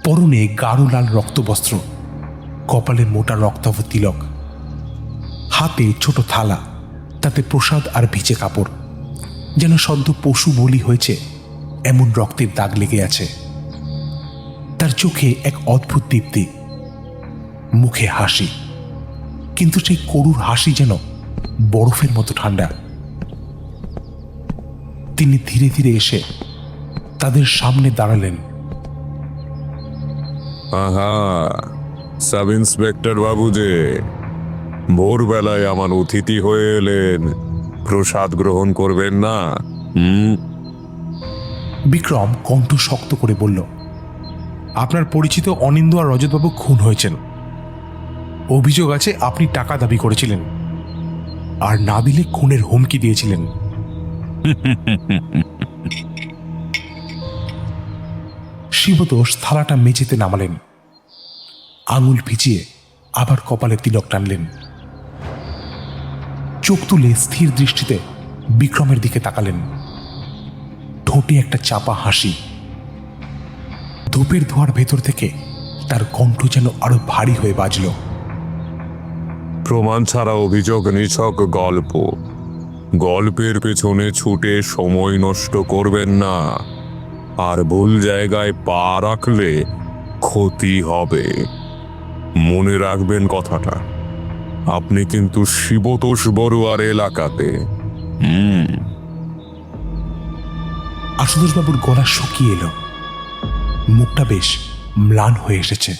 পরনে গাঢ় লাল রক্তবস্ত্র, কপালে মোটা রক্তাভ তিলক, হাতে ছোট থালা, তাতে প্রসাদ আর ভিজে কাপড়, যেন সদ্য পশু বলি হয়েছে এমন রক্তের দাগ লেগে আছে। তার চোখে এক অদ্ভুত দীপ্তি, মুখে হাসি, কিন্তু সেই করুর হাসি যেন বরফের মতো ঠান্ডা। তিনি ধীরে ধীরে এসে তাদের সামনে দাঁড়ালেন। আহা, সাব ইন্সপেক্টর বাবু যে ভোরবেলায় আমার অতিথি হয়ে এলেন, প্রসাদ গ্রহণ করবেন না? বিক্রম কণ্ঠ শক্ত করে বলল, আপনার পরিচিত অনিন্দ আর রজতবাবু খুন হয়েছেন। অভিযোগ আছে আপনি টাকা দাবি করেছিলেন, আর না দিলে খুনের হুমকি দিয়েছিলেন। শিবতোষ থালাটা মেঝেতে নামালেন, আঙুল ভিজিয়ে আবার কপালে তিলক টানলেন। চোখ তুলে স্থির দৃষ্টিতে বিক্রমের দিকে তাকালেন। ঠোঁটে একটা চাপা হাসি। ধূপের ধোঁয়ার ভেতর থেকে তার কণ্ঠ যেন আরো ভারী হয়ে বাজল। প্রমাণ ছাড়া অভিযোগ নিছক গল্প। গল্পের পেছনে ছুটে সময় নষ্ট করবেন না, আর ভুল জায়গায় পা রাখলে ক্ষতি হবে। মনে রাখবেন কথাটা। আপনি কিন্তু শিবতোষ বড়ুয়ার এলাকাতে। আশুতোষবাবুর গলা শুকিয়ে এলো, মুখটা বেশ ম্লান হয়ে এসেছে।